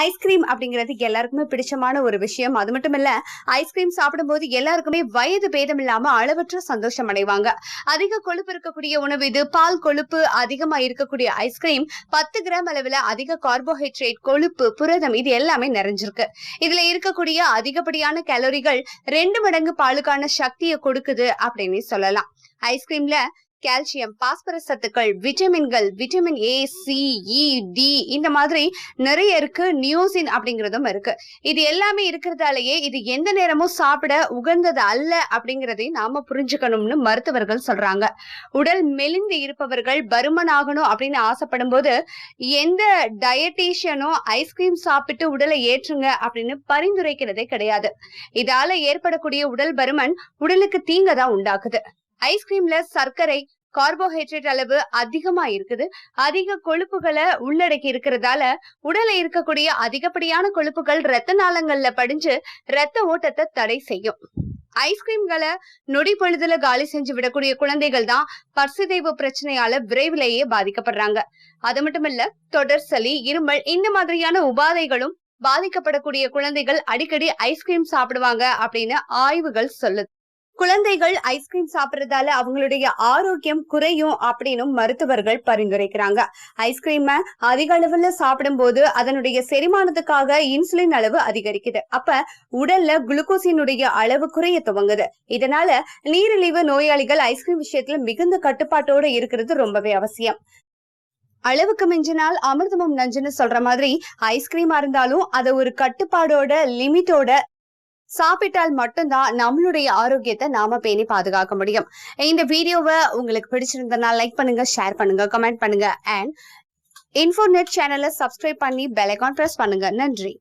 Ice cream அப்படிங்கிறது எல்லாருக்குமே பிடிச்சமான ஒரு விஷயம். அது மட்டும் இல்ல, ஐஸ்கிரீம் சாப்பிடும்போது எல்லாருக்குமே வயது பேதம் இல்லாம அளவற்ற சந்தோஷம் அடைவாங்க. அதிக கொழுப்பு இருக்கக்கூடிய உணவு இது. பால் கொழுப்பு அதிகமா இருக்கக்கூடிய ஐஸ்கிரீம் 10 கிராம் அளவுல அதிக கார்போஹைட்ரேட், கொழுப்பு, புரதம் இது எல்லாமே நிறைஞ்சிருக்கு. இதுல இருக்கக்கூடிய அதிகப்படியான கேலரிகள் 2 மடங்கு பாலுக்கான சக்தியை கொடுக்குது அப்படின்னு சொல்லலாம். ஐஸ்கிரீம்ல கால்சியம், பாஸ்பரஸ் சத்துக்கள், விட்டமின்கள், vitamin A, C, E, D இந்த மாதிரி நிறைய இருக்கு. நியோசின் அப்படிங்கறதும் இருக்கு. இது எல்லாமே இருக்கிறதாலேயே இது எந்த நேரமும் சாப்பிட உகந்தது அல்ல அப்படிங்கறதையும் நாம புரிஞ்சுக்கணும்னு மருத்துவர்கள் சொல்றாங்க. உடல் மெலிந்து இருப்பவர்கள் பருமன் ஆகணும் அப்படின்னு ஆசைப்படும் போது எந்த டயட்டீஷியனும் ஐஸ்கிரீம் சாப்பிட்டு உடலை ஏற்றுங்க அப்படின்னு பரிந்துரைக்கிறதே கிடையாது. இதால ஏற்படக்கூடிய உடல் பருமன் உடலுக்கு தீங்கதான் உண்டாக்குது. ஐஸ்கிரீம்ல சர்க்கரை, கார்போஹைட்ரேட் அளவு அதிகமா இருக்குது. அதிக கொழுப்புகளை உள்ளடக்கி இருக்கிறதால உடல்ல இருக்கக்கூடிய அதிகப்படியான கொழுப்புகள் இரத்த நாளங்கள்ல படிஞ்சு இரத்த ஓட்டத்தை தடை செய்யும். ஐஸ்கிரீம்களை நொடி பொழுதுல காலி செஞ்சு விடக்கூடிய குழந்தைகள் தான் பற்சிதைவு பிரச்சனையால விரைவிலேயே பாதிக்கப்படுறாங்க. அது மட்டும் இல்ல, தொடர் சளி, இருமல் இந்த மாதிரியான உபாதைகளும் பாதிக்கப்படக்கூடிய குழந்தைகள் அடிக்கடி ஐஸ்கிரீம் சாப்பிடுவாங்க அப்படின்னு ஆய்வுகள் சொல்லுது. குழந்தைகள் ஐஸ்கிரீம் சாப்பிடுறதால அவங்களுடைய ஆரோக்கியம் குறையும் அப்படின்னு மருத்துவர்கள் பரிந்துரைக்கிறாங்க. ஐஸ்கிரீமை அதிக அளவுல சாப்பிடும் போது அதனுடைய செரிமானத்துக்காக இன்சுலின் அளவு அதிகரிக்குது. அப்ப உடல்ல குளுக்கோசினுடைய அளவு குறைய துவங்குது. இதனால நீரிழிவு நோயாளிகள் ஐஸ்கிரீம் விஷயத்துல மிகுந்த கட்டுப்பாட்டோட இருக்கிறது ரொம்பவே அவசியம். அளவுக்கு மிஞ்சினால் அமிர்தமும் நஞ்சுன்னு சொல்ற மாதிரி ஐஸ்கிரீமா இருந்தாலும் அதை ஒரு கட்டுப்பாடோட, லிமிட்டோட சாப்பிட்டால் மட்டும்தான் நம்மளுடைய ஆரோக்கியத்தை நாம பேணி பாதுகாக்க முடியும். இந்த வீடியோவை உங்களுக்கு பிடிச்சிருந்தனா லைக் பண்ணுங்க, ஷேர் பண்ணுங்க, கமெண்ட் பண்ணுங்க. அண்ட் இன்ஃபோநெட் சேனலை சப்ஸ்கிரைப் பண்ணி பெல் ஐகான் பிரஸ் பண்ணுங்க. நன்றி.